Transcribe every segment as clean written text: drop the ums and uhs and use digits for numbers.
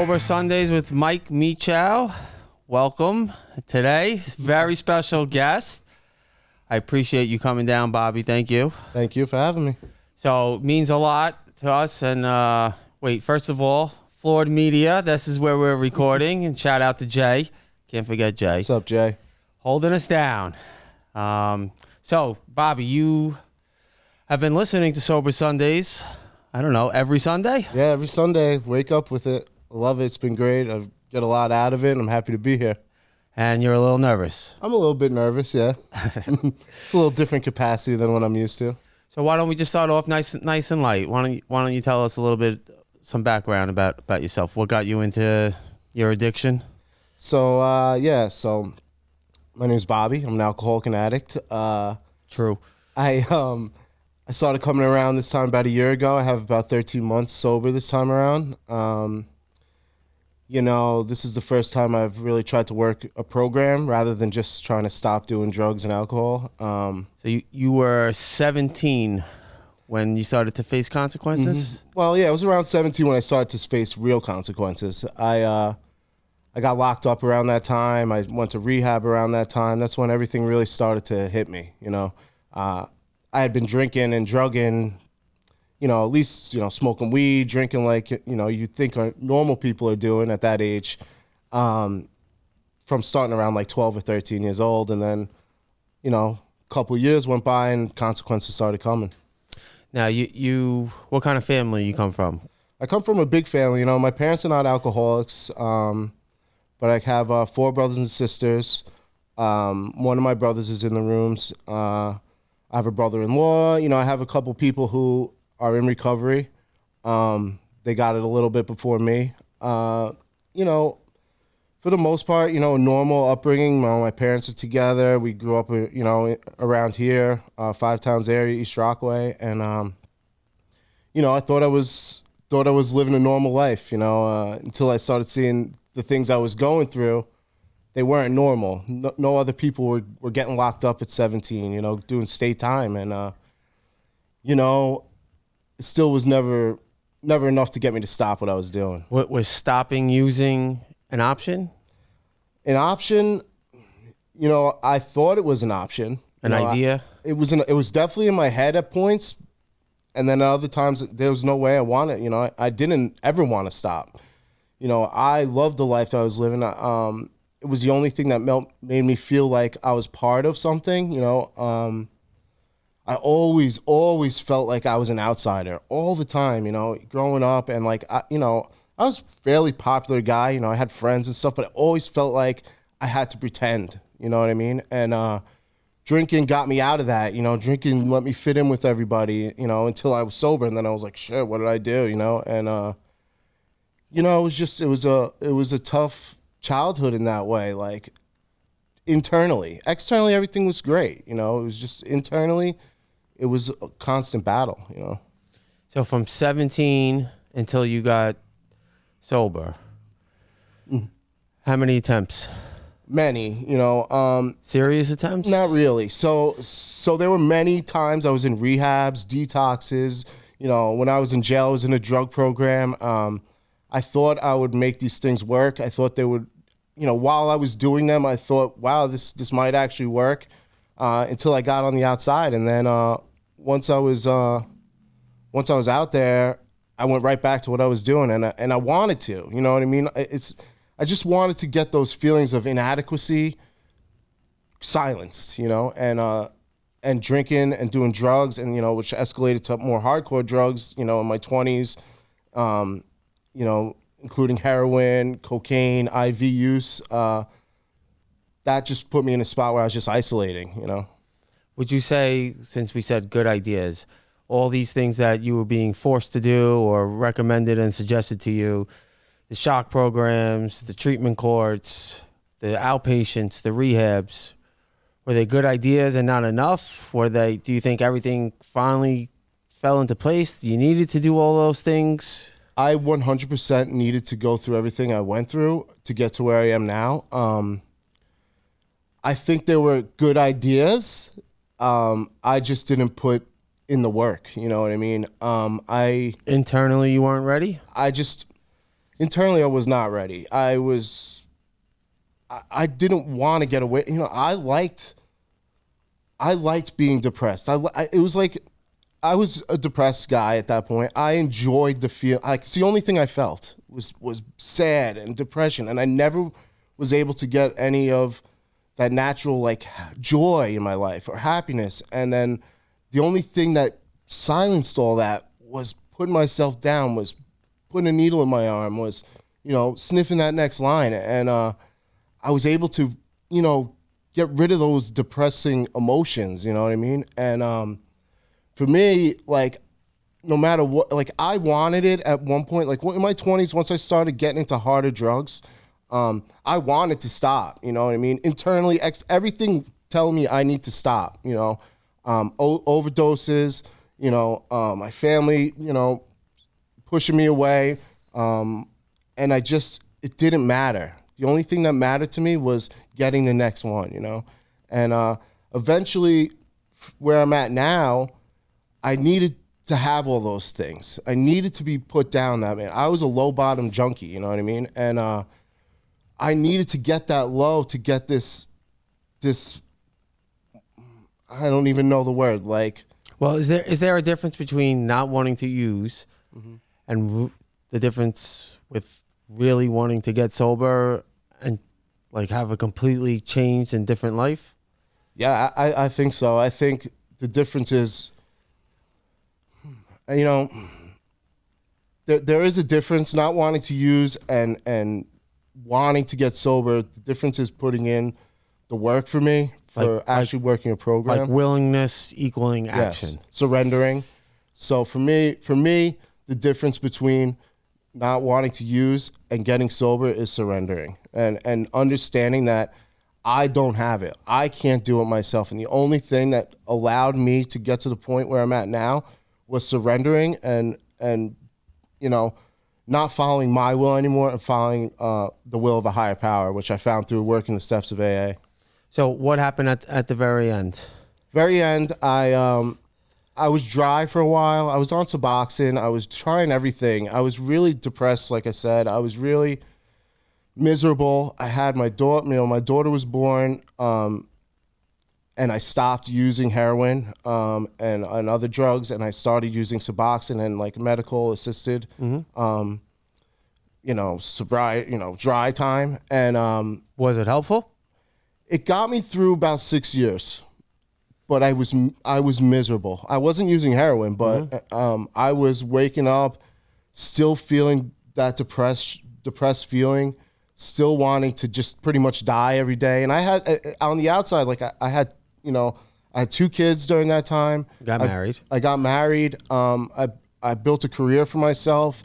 Sober Sundays with Mike Mechow. Welcome today. Very special guest. I appreciate you coming down, Bobby. Thank you. Thank you for having me. So it means a lot to us. And wait, first of all, Flawed Media. This is where we're recording. And shout out to Jay. Can't forget Jay. What's up, Jay? Holding us down. So, Bobby, you have been listening to Sober Sundays, I don't know, every Sunday? Yeah, every Sunday. Wake up with it. I love it. It's been great. I've got a lot out of it, and I'm happy to be here. And you're a little nervous. I'm a little bit nervous, yeah. It's a little different capacity than what I'm used to. So why don't we just start off nice and light? Why don't you tell us a little bit, some background about yourself? What got you into your addiction? So, so my name's Bobby. I'm an alcoholic and addict. True. I started coming around this time about a year ago. I have about 13 months sober this time around. This is the first time I've really tried to work a program rather than just trying to stop doing drugs and alcohol. So you were 17 when you started to face consequences? Mm-hmm. Well, yeah, it was around 17 when I started to face real consequences. I got locked up around that time. I went to rehab around that time. That's when everything really started to hit me, I had been drinking and drugging, at least, smoking weed, drinking like, you think normal people are doing at that age, from starting around like 12 or 13 years old. And then, a couple of years went by and consequences started coming. Now, you what kind of family you come from? I come from a big family. My parents are not alcoholics, but I have 4 brothers and sisters. One of my brothers is in the rooms. I have a brother-in-law. I have a couple people who are in recovery. They got it a little bit before me. For the most part, a normal upbringing. My parents are together. We grew up, around here, 5 Towns area, East Rockaway, and I thought I was living a normal life. Until I started seeing the things I was going through. They weren't normal. No other people were getting locked up at 17, doing state time. And, it still was never enough to get me to stop what I was doing. What was stopping using an option? An option, I thought it was an option. An idea? It was definitely in my head at points. And then at other times, there was no way I wanted, I didn't ever want to stop. I loved the life that I was living. It was the only thing that made me feel like I was part of something, I always felt like I was an outsider all the time, growing up. And I was a fairly popular guy, I had friends and stuff, but I always felt like I had to pretend, you know what I mean? And drinking got me out of that, drinking let me fit in with everybody, until I was sober. And then I was like, shit, what did I do, And, it was a tough childhood in that way, like internally. Externally, everything was great, it was just internally, it was a constant battle, So from 17 until you got sober, how many attempts? Many, Serious attempts? Not really. So there were many times I was in rehabs, detoxes, when I was in jail, I was in a drug program. I thought I would make these things work. I thought they would, while I was doing them, I thought, wow, this might actually work, until I got on the outside. And then once I was out there, I went right back to what I was doing, and I wanted to, you know what I mean? I just wanted to get those feelings of inadequacy silenced, and drinking and doing drugs, and which escalated to more hardcore drugs, in my 20s. Including heroin, cocaine, IV use. That just put me in a spot where I was just isolating, Would you say, since we said good ideas, all these things that you were being forced to do or recommended and suggested to you, the shock programs, the treatment courts, the outpatients, the rehabs, were they good ideas and not enough? Do you think everything finally fell into place? You needed to do all those things? I 100% needed to go through everything I went through to get to where I am now. I think they were good ideas. I just didn't put in the work. You know what I mean? Internally, you weren't ready? internally I was not ready. I didn't want to get away. You know, I liked being depressed. It was like I was a depressed guy at that point. I enjoyed the feel. Like, it's the only thing I felt was sad and depression, and I never was able to get any of that natural like joy in my life or happiness. And then the only thing that silenced all that was putting myself down, was putting a needle in my arm, was, you know, sniffing that next line. And I was able to, you know, get rid of those depressing emotions, you know what I mean? And for me, like, no matter what, like, I wanted it at one point, like in my 20s, once I started getting into harder drugs, I wanted to stop, you know what I mean? Internally, everything telling me I need to stop, you know? Overdoses, you know, my family, you know, pushing me away. And it didn't matter. The only thing that mattered to me was getting the next one, you know? And eventually, where I'm at now, I needed to have all those things. I needed to be put down that, man. I was a low bottom junkie, you know what I mean? And I needed to get that low to get this, I don't even know the word, like. Well, is there a difference between not wanting to use and the difference with really wanting to get sober and like have a completely changed and different life? Yeah, I think so. I think the difference is, you know, there is a difference not wanting to use and wanting to get sober. The difference is putting in the work for me, for actually working a program. Like willingness equaling action. Yes, surrendering. So for me, the difference between not wanting to use and getting sober is surrendering and understanding that I don't have it. I can't do it myself. And the only thing that allowed me to get to the point where I'm at now was surrendering and you know, not following my will anymore and following the will of a higher power, which I found through working the steps of AA. So what happened at the very end? Very end, I was dry for a while. I was on Suboxone. I was trying everything. I was really depressed, like I said. I was really miserable. I had my daughter, you know, my daughter was born, and I stopped using heroin and other drugs, and I started using Suboxone and like medical assisted, you know, sobriety, you know, dry time. And Was it helpful? it got me through about 6 years. But I was miserable. I wasn't using heroin, but I was waking up, still feeling that depressed feeling, still wanting to just pretty much die every day. And I had on the outside, like I had, you know, I had 2 kids during that time. Married. I got married. I built a career for myself.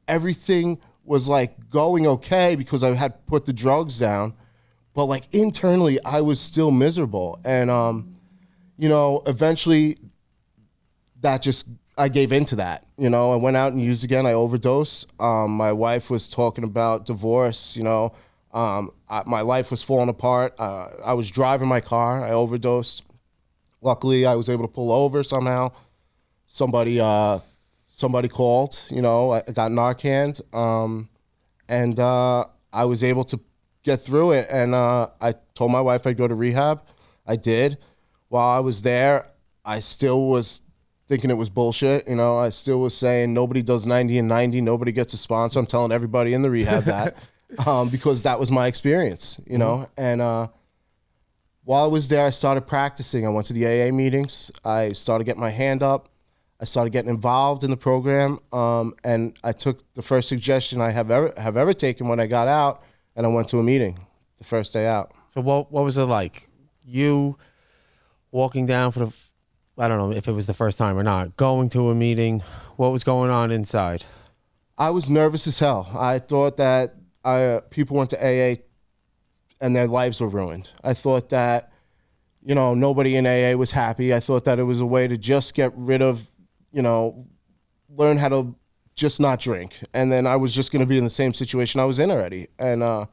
Everything was like going okay because I had put the drugs down, but like internally I was still miserable. And you know, eventually I gave into that. You know, I went out and used again. I overdosed. My wife was talking about divorce, you know. My life was falling apart. I was driving my car. I overdosed. Luckily, I was able to pull over somehow. Somebody called, you know, I got Narcaned. And I was able to get through it. And I told my wife I'd go to rehab. I did. While I was there, I still was thinking it was bullshit. You know, I still was saying nobody does 90 and 90. Nobody gets a sponsor. I'm telling everybody in the rehab that because that was my experience, you know. And while I was there, I started practicing. I went to the AA meetings. I started getting my hand up. I started getting involved in the program. And I took the first suggestion I have ever taken when I got out, and I went to a meeting the first day out. So what was it like? You walking down for I don't know if it was the first time or not, going to a meeting, what was going on inside? I was nervous as hell. I thought that people went to AA and their lives were ruined. I thought that, you know, nobody in AA was happy. I thought that it was a way to just get rid of, you know, learn how to just not drink. And then I was just going to be in the same situation I was in already. And I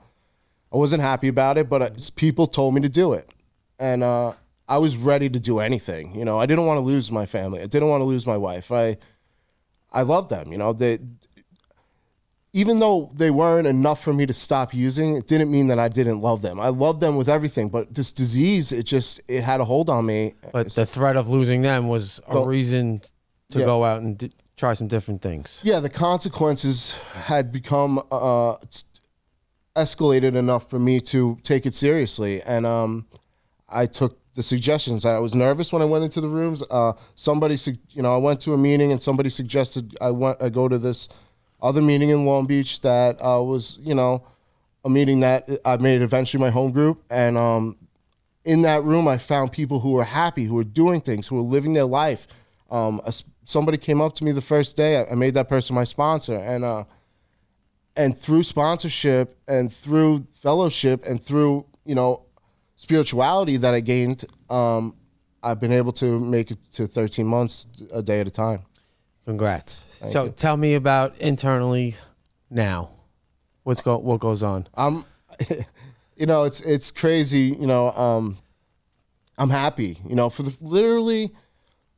wasn't happy about it, but people told me to do it. And I was ready to do anything. You know, I didn't want to lose my family. I didn't want to lose my wife. I love them. You know, even though they weren't enough for me to stop using, it didn't mean that I didn't love them. I loved them with everything, but this disease, it had a hold on me. But the threat of losing them was a reason to go out and try some different things. Yeah, the consequences had become escalated enough for me to take it seriously, and I took the suggestions. I was nervous when I went into the rooms. I went to a meeting and somebody suggested I go to this other meeting in Long Beach that was, a meeting that I made eventually my home group. And in that room, I found people who were happy, who were doing things, who were living their life. Somebody came up to me the first day. I made that person my sponsor. And through sponsorship and through fellowship and through, spirituality that I gained, I've been able to make it to 13 months a day at a time. Congrats. Thank so you. Tell me about internally now. What goes on? It's crazy. I'm happy.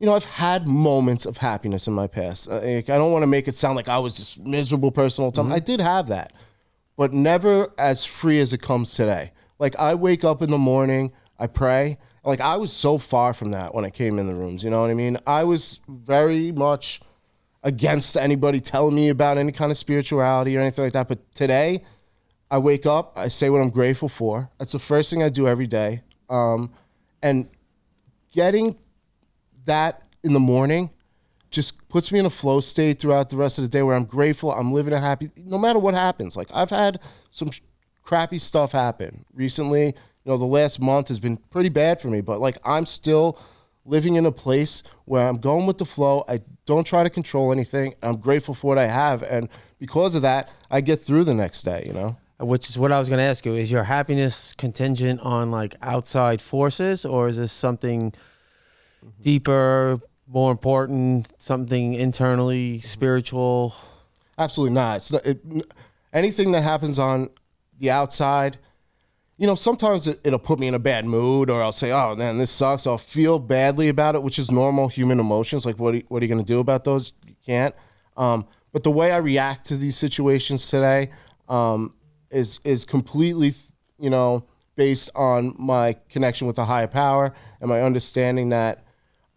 I've had moments of happiness in my past. I don't want to make it sound like I was this miserable person all the time. I did have that, but never as free as it comes today. Like, I wake up in the morning, I pray. Like, I was so far from that when I came in the rooms. You know what I mean? I was very much against anybody telling me about any kind of spirituality or anything like that. But today, I wake up, I say what I'm grateful for. That's the first thing I do every day. And getting that in the morning just puts me in a flow state throughout the rest of the day where I'm grateful, I'm living a happy, no matter what happens. Like, I've had some crappy stuff happen recently. The last month has been pretty bad for me, but like, I'm still living in a place where I'm going with the flow. I don't try to control anything. I'm grateful for what I have. And because of that, I get through the next day, Which is what I was going to ask you. Is your happiness contingent on like outside forces, or is this something deeper, more important, something internally spiritual? Absolutely not. It's not anything that happens on the outside, sometimes it'll put me in a bad mood, or I'll say, oh man, this sucks. I'll feel badly about it, which is normal human emotions. Like, what are you going to do about those? You can't. But the way I react to these situations today is completely, based on my connection with a higher power and my understanding that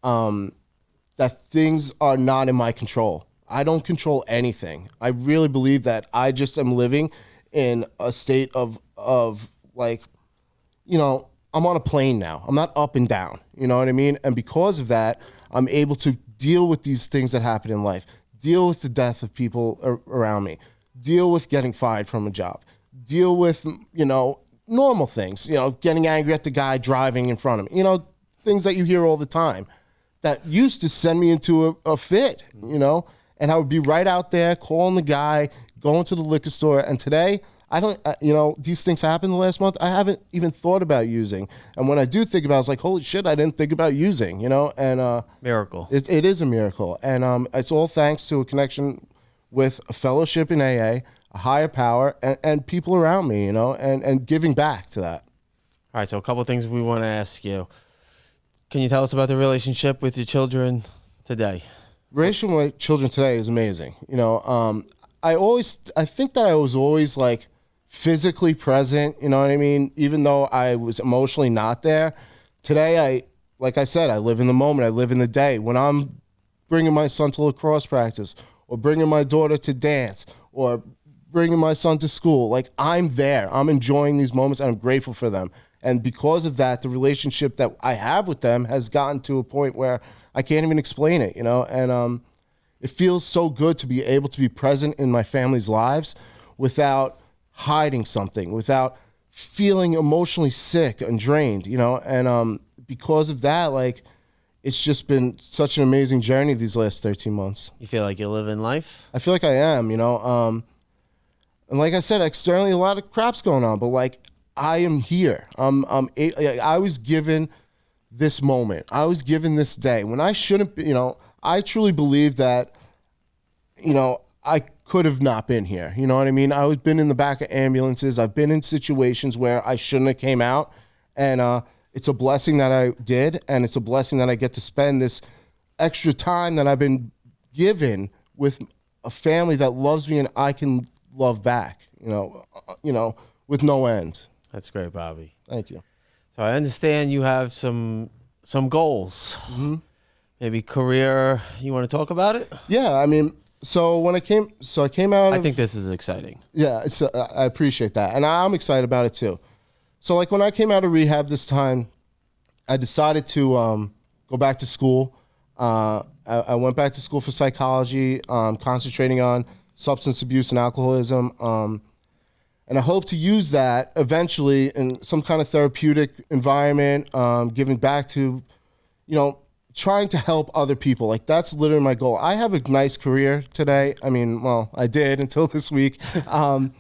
that things are not in my control. I don't control anything. I really believe that I just am living in a state of like, I'm on a plane now. I'm not up and down. You know what I mean? And because of that, I'm able to deal with these things that happen in life, deal with the death of people around me, deal with getting fired from a job, deal with, normal things, getting angry at the guy driving in front of me, things that you hear all the time that used to send me into a fit, and I would be right out there calling the guy, going to the liquor store. And today, I don't, these things happened the last month. I haven't even thought about using. And when I do think about it, it's like, holy shit, I didn't think about using, and Miracle. It is a miracle. And it's all thanks to a connection with a fellowship in AA, a higher power, and people around me, and giving back to that. All right, so a couple of things we want to ask you. Can you tell us about the relationship with your children today? Relationship with children today is amazing. I think that I was always like physically present, you know what I mean? Even though I was emotionally not there. Today, like I said, I live in the moment. I live in the day. When I'm bringing my son to lacrosse practice, or bringing my daughter to dance, or bringing my son to school, like, I'm there. I'm enjoying these moments, and I'm grateful for them. And because of that, the relationship that I have with them has gotten to a point where I can't even explain it, and it feels so good to be able to be present in my family's lives without hiding something, without feeling emotionally sick and drained, and because of that, like, it's just been such an amazing journey these last 13 months. You feel like you're living life? I feel like I am, and like I said, externally a lot of crap's going on, but like, I am here. I was given this moment. I was given this day when I shouldn't be, I truly believe that, I could have not been here. You know what I mean? I've been in the back of ambulances. I've been in situations where I shouldn't have came out. And it's a blessing that I did. And it's a blessing that I get to spend this extra time that I've been given with a family that loves me, and I can love back, with no end. That's great, Bobby. Thank you. So I understand you have some goals. Mm-hmm. Maybe career. You want to talk about it? Yeah, I mean, I came out. I think this is exciting. Yeah, I appreciate that, and I'm excited about it too. So like when I came out of rehab this time, I decided to go back to school. I went back to school for psychology, concentrating on substance abuse and alcoholism. And I hope to use that eventually in some kind of therapeutic environment, giving back to, trying to help other people. Like that's literally my goal. I have a nice career today. I mean, well, I did until this week. I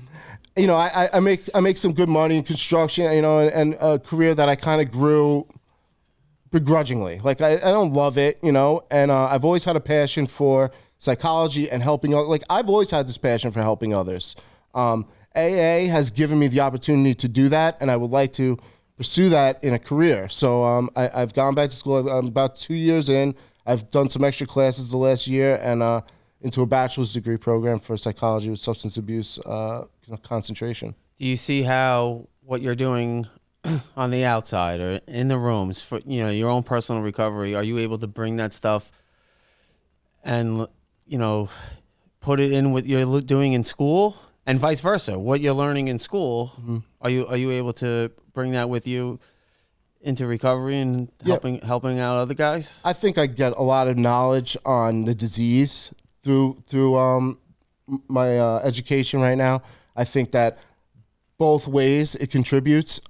make some good money in construction, and a career that I kind of grew begrudgingly. Like I don't love it, and I've always had a passion for psychology and helping. Like I've always had this passion for helping others. AA has given me the opportunity to do that, and I would like to pursue that in a career. So I've gone back to school. I'm about 2 years in. I've done some extra classes the last year, and into a bachelor's degree program for psychology with substance abuse concentration. Do you see how what you're doing on the outside or in the rooms for your own personal recovery, are you able to bring that stuff and put it in what you're doing in school? And vice versa, what you're learning in school, mm-hmm. are you able to bring that with you into recovery and helping out other guys? I think I get a lot of knowledge on the disease through my education right now. I think that both ways it contributes.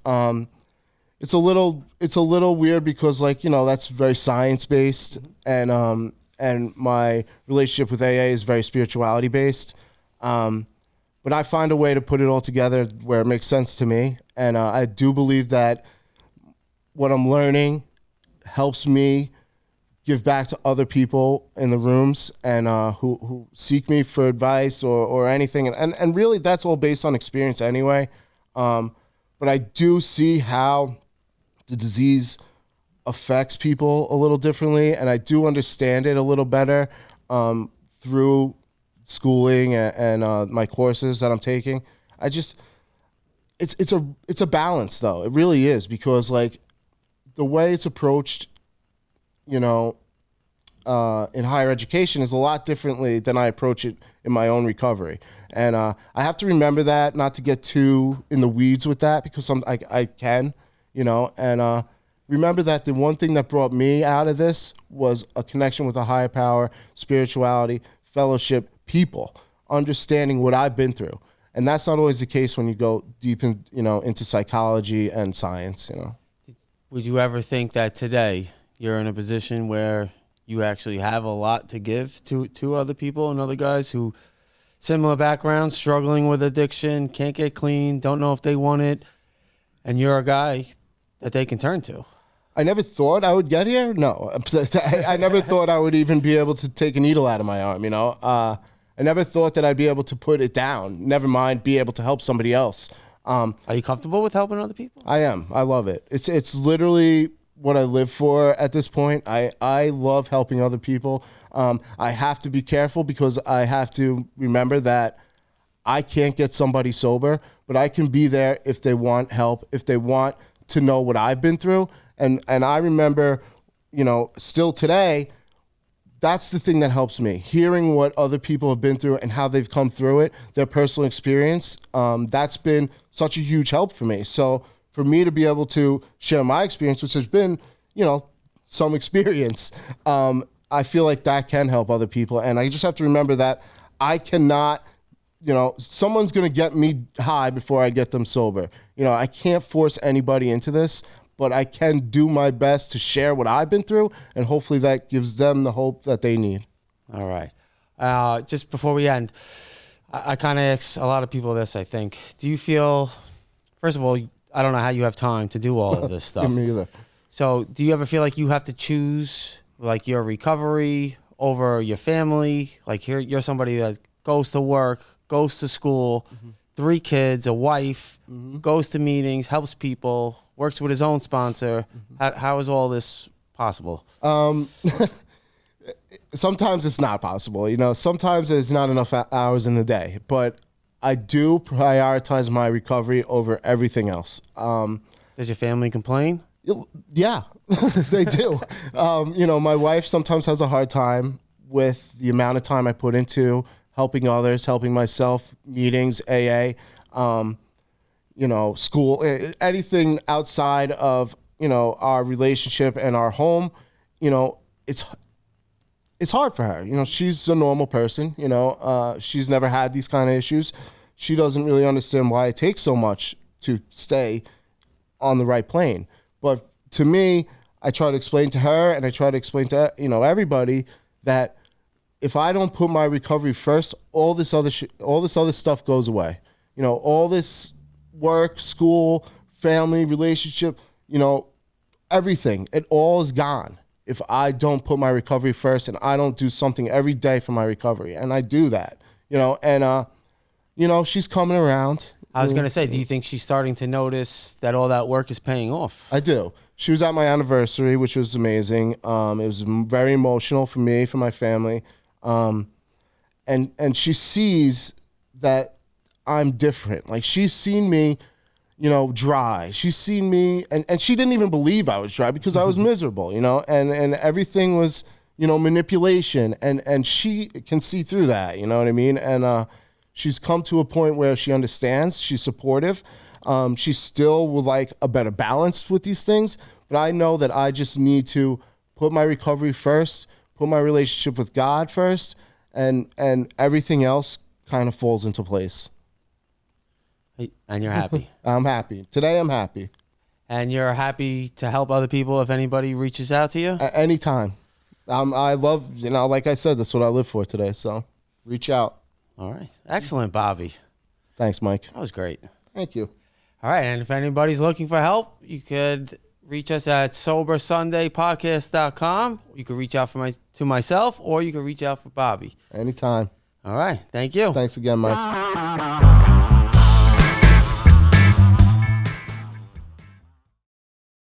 It's a little weird because that's very science based, and my relationship with AA is very spirituality based. But I find a way to put it all together where it makes sense to me. And I do believe that what I'm learning helps me give back to other people in the rooms and who seek me for advice or anything. And really, that's all based on experience anyway. But I do see how the disease affects people a little differently. And I do understand it a little better through schooling and my courses that I'm taking. It's a balance though. It really is, because like the way it's approached, in higher education is a lot differently than I approach it in my own recovery. And I have to remember that, not to get too in the weeds with that, because I can, and remember that the one thing that brought me out of this was a connection with a higher power, spirituality, fellowship, people, understanding what I've been through. And that's not always the case when you go deep in, into psychology and science, Would you ever think that today you're in a position where you actually have a lot to give to other people and other guys who similar backgrounds, struggling with addiction, can't get clean, don't know if they want it, and you're a guy that they can turn to? I never thought I would get here. No, I never thought I would even be able to take a needle out of my arm, I never thought that I'd be able to put it down, never mind be able to help somebody else. Are you comfortable with helping other people? I am. I love it. It's literally what I live for at this point. I love helping other people. I have to be careful because I have to remember that I can't get somebody sober, but I can be there if they want help, if they want to know what I've been through. And I remember, still today, that's the thing that helps me. Hearing what other people have been through and how they've come through it, their personal experience, that's been such a huge help for me. So for me to be able to share my experience, which has been, some experience, I feel like that can help other people. And I just have to remember that I cannot, someone's going to get me high before I get them sober. I can't force anybody into this, but I can do my best to share what I've been through, and hopefully that gives them the hope that they need. All right. Just before we end, I kind of ask a lot of people this, I think. Do you feel, first of all, I don't know how you have time to do all of this stuff. Me either. So do you ever feel like you have to choose like your recovery over your family? Like here, you're somebody that goes to work, goes to school, 3 kids, a wife, goes to meetings, helps people, works with his own sponsor. How is all this possible? Sometimes it's not possible. Sometimes there's not enough hours in the day. But I do prioritize my recovery over everything else. Does your family complain? Yeah, they do. My wife sometimes has a hard time with the amount of time I put into helping others, helping myself, meetings, AA, school, anything outside of, our relationship and our home. It's hard for her. She's a normal person. She's never had these kind of issues. She doesn't really understand why it takes so much to stay on the right plane. But to me, I try to explain to her, and I try to explain to everybody that if I don't put my recovery first, all this other stuff goes away. All this work, school, family, relationship, everything, it all is gone if I don't put my recovery first and I don't do something every day for my recovery. And I do that, she's coming around. I was going to say, do you think she's starting to notice that all that work is paying off? I do. She was at my anniversary, which was amazing. It was very emotional for me, for my family. And she sees that I'm different. Like, she's seen me, dry. She's seen me, and she didn't even believe I was dry because I was miserable, and everything was, manipulation. And she can see through that, you know what I mean? And she's come to a point where she understands. She's supportive. She still would like a better balance with these things. But I know that I just need to put my recovery first, put my relationship with God first, and everything else kind of falls into place. And you're happy. I'm happy. Today I'm happy. And you're happy to help other people if anybody reaches out to you? Anytime. I love, like I said, that's what I live for today. So reach out. All right. Excellent, Bobby. Thanks, Mike. That was great. Thank you. All right. And if anybody's looking for help, you could reach us at SoberSundayPodcast.com. You could reach out to myself, or you could reach out for Bobby. Anytime. All right. Thank you. Thanks again, Mike.